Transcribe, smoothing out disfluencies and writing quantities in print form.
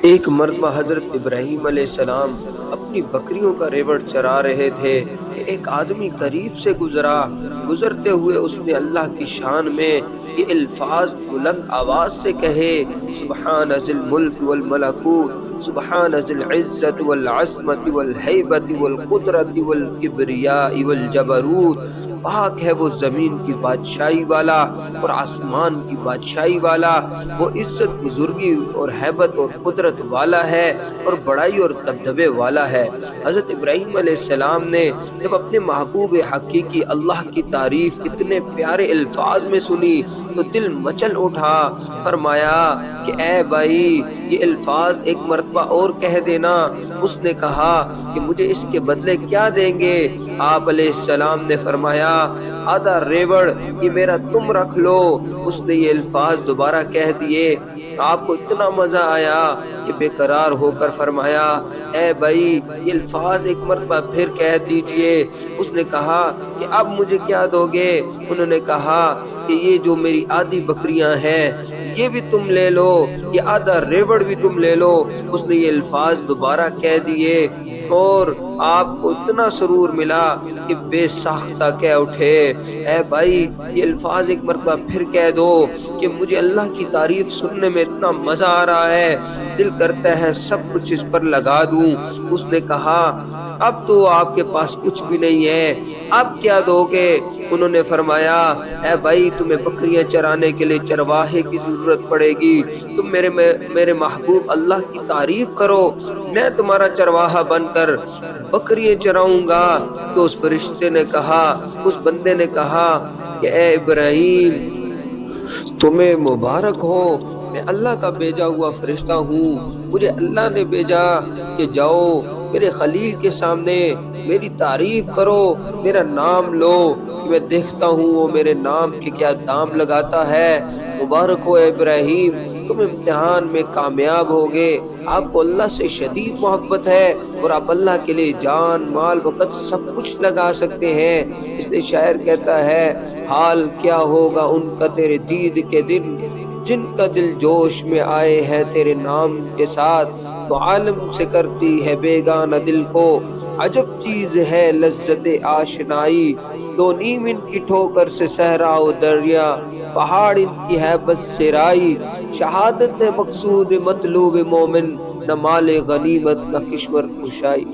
ایک مرتبہ حضرت ابراہیم علیہ السلام اپنی بکریوں کا ریوڑ چرا رہے تھے کہ ایک آدمی قریب سے گزرا۔ گزرتے ہوئے اس نے اللہ کی شان میں یہ الفاظ بلند آواز سے کہے: سبحان ذی الملک والملکوت، سبحان ذی العزت والعظمت والہیبت والقدرت والکبریاء والجبروت۔ پاک ہے وہ زمین کی بادشاہی والا اور آسمان کی بادشاہی والا، وہ عزت بزرگی اور ہیبت اور قدرت والا ہے اور بڑائی اور دبدبے والا ہے۔ حضرت ابراہیم علیہ السلام نے جب اپنے محبوب حقیقی اللہ کی تعریف اتنے پیارے الفاظ میں سنی تو دل مچل اٹھا۔ فرمایا کہ اے بھائی، یہ الفاظ ایک مرتبہ اور کہہ دینا۔ اس نے کہا کہ مجھے اس کے بدلے کیا دیں گے؟ آپ علیہ السلام نے فرمایا: آدھا ریوڑ، یہ میرا تم رکھ لو۔ اس نے یہ الفاظ دوبارہ کہہ دیے۔ آپ کو اتنا مزہ آیا کہ بے قرار ہو کر فرمایا: اے بھائی، یہ الفاظ ایک مرتبہ پھر کہہ دیجئے۔ اس نے کہا کہ اب مجھے کیا دو گے؟ انہوں نے کہا کہ یہ جو میری آدھی بکریاں ہیں یہ بھی تم لے لو، یہ آدھا ریوڑ بھی تم لے لو۔ اس نے یہ الفاظ دوبارہ کہہ دیے اور آپ کو اتنا سرور ملا کہ بے ساختہ کہہ اٹھے: اے بھائی، یہ الفاظ ایک مرتبہ پھر کہہ دو کہ مجھے اللہ کی تعریف سننے میں اتنا مزہ آ رہا ہے، دل کرتا ہے سب کچھ اس پر لگا دوں۔ اس نے کہا: اب تو آپ کے پاس کچھ بھی نہیں ہے، اب کیا دو گے؟ انہوں نے فرمایا: اے بھائی، تمہیں بکریاں چرانے کے لیے چرواہے کی ضرورت پڑے گی، تم میرے محبوب اللہ کی تعریف کرو، میں تمہارا چرواہا بن کر بکریاں چراؤں گا۔ تو اس فرشتے نے کہا، اس بندے نے کہا کہ اے ابراہیم، تمہیں مبارک ہو، میں اللہ کا بھیجا ہوا فرشتہ ہوں، مجھے اللہ نے بھیجا کہ جاؤ میرے خلیل کے سامنے میری تعریف کرو، میرا نام لو کہ میں دیکھتا ہوں وہ میرے نام کے کیا دام لگاتا ہے۔ مبارک ہو اے ابراہیم، تم امتحان میں کامیاب ہوگے۔ آپ کو اللہ سے شدید محبت ہے اور آپ اللہ کے لیے جان، مال، وقت سب کچھ لگا سکتے ہیں۔ اس لیے شاعر کہتا ہے: حال کیا ہوگا ان کا تیرے دید کے دن، جن کا دل جوش میں آئے ہیں تیرے نام کے ساتھ۔ تو عالم سے کرتی ہے بیگانہ دل کو، عجب چیز ہے لذت آشنائی۔ دو نیم ان کی ٹھوکر سے صحرا و دریا، پہاڑ ان کی ہیبت سے رائی۔ شہادت ہے مقصود مطلوب مومن، نہ مال غنیمت نہ کشمر کشائی۔